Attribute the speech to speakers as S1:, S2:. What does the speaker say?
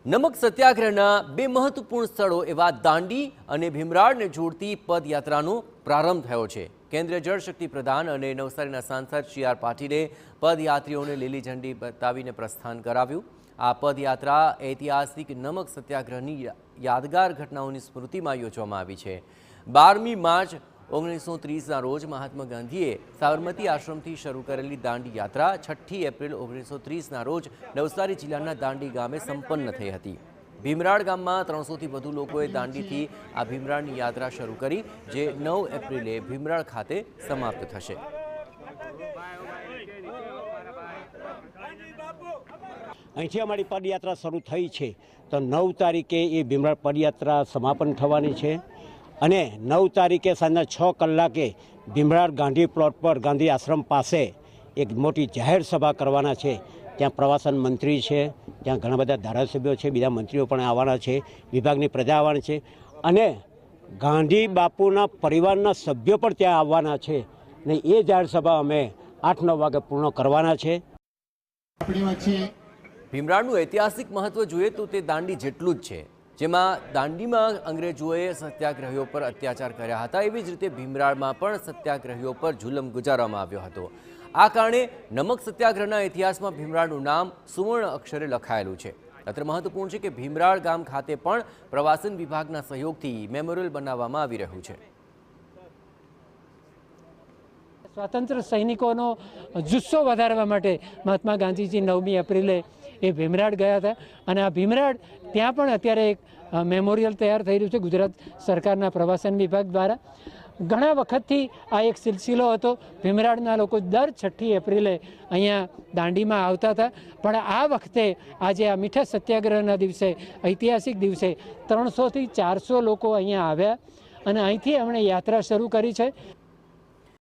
S1: નમક સત્યાગ્રહના બે મહત્વપૂર્ણ સ્થળો એવા દાંડી અને ભીમરાડને જોડતી પદયાત્રાનો પ્રારંભ થયો છે। કેન્દ્રીય જળશક્તિ પ્રધાન અને નવસારીના સાંસદ CR પાટીલે પદયાત્રીઓને લીલી ઝંડી બતાવીને પ્રસ્થાન કરાવ્યું। આ પદયાત્રા ઐતિહાસિક નમક સત્યાગ્રહની યાદગાર ઘટનાઓની સ્મૃતિમાં યોજવામાં આવી છે। 12મી માર્ચ 1930ના રોજ મહાત્મા ગાંધીએ સાબરમતી આશ્રમથી શરૂ કરેલી દાંડી યાત્રા 6 એપ્રિલ 1930ના રોજ નવસારી જિલ્લાના દાંડી ગામે સંપન્ન થઈ હતી। ભીમરાડ ગામમાં 300થી વધુ લોકોએ દાંડીથી આ ભીમરાડની યાત્રા શરૂ કરી, જે 9 એપ્રિલે ભીમરાડ ખાતે સમાપ્ત થશે।
S2: અહીંથી અમારી પદયાત્રા શરૂ થઈ છે તો 9 તારીખે એ ભીમરાડ પદયાત્રા સમાપન થવાની છે અને 9 તારીખે સાંજના 6 કલાકે ભીમરાડ ગાંધી પ્લોટ પર ગાંધી આશ્રમ પાસે એક મોટી જાહેર સભા કરવાના છે। ત્યાં પ્રવાસન મંત્રી છે, ત્યાં ઘણા બધા ધારાસભ્યો છે, બીજા મંત્રીઓ પણ આવવાના છે, વિભાગની પ્રજા આવવાની છે અને ગાંધી બાપુના પરિવારના સભ્યો પણ ત્યાં આવવાના છે ને એ જાહેર સભા અમે 8-9 વાગે પૂર્ણ કરવાના છે।
S1: ભીમરાડનું ઐતિહાસિક મહત્વ જોઈએ તો તે દાંડી જેટલું જ છે, જેમાં દાંડીમાં અંગ્રેજોએ સત્યાગ્રહીઓ પર અત્યાચાર કર્યા હતા, એવી જ રીતે ભીમરાડમાં પણ સત્યાગ્રહીઓ પર જુલમ ગુજારવામાં આવ્યો હતો। આ કારણે નમક સત્યાગ્રહના ઇતિહાસમાં ભીમરાડનું નામ સુવર્ણ અક્ષરે લખાયેલું છે। અત્રે મહત્વપૂર્ણ છે કે ભીમરાડ ગામ ખાતે પણ પ્રવાસન વિભાગના સહયોગથી મેમોરિયલ બનાવવામાં આવી રહ્યું છે।
S3: સ્વાતંત્ર્ય સૈનિકોનો જુસ્સો વધારવા માટે મહાત્મા ગાંધીજી 9મી એપ્રિલે એ ભીમરાડ ગયા હતા અને આ ભીમરાડ ત્યાં પણ અત્યારે એક મેમોરિયલ તૈયાર થઈ રહ્યું છે ગુજરાત સરકારના પ્રવાસન વિભાગ દ્વારા। ઘણા વખતથી આ એક સિલસિલો હતો। ભીમરાડના લોકો દર 6 એપ્રિલે અહીંયા દાંડીમાં આવતા હતા, પણ આ વખતે આજે આ મીઠા સત્યાગ્રહના દિવસે, ઐતિહાસિક દિવસે 300થી 400 લોકો અહીંયા આવ્યા અને અહીંથી એમણે યાત્રા શરૂ કરી છે।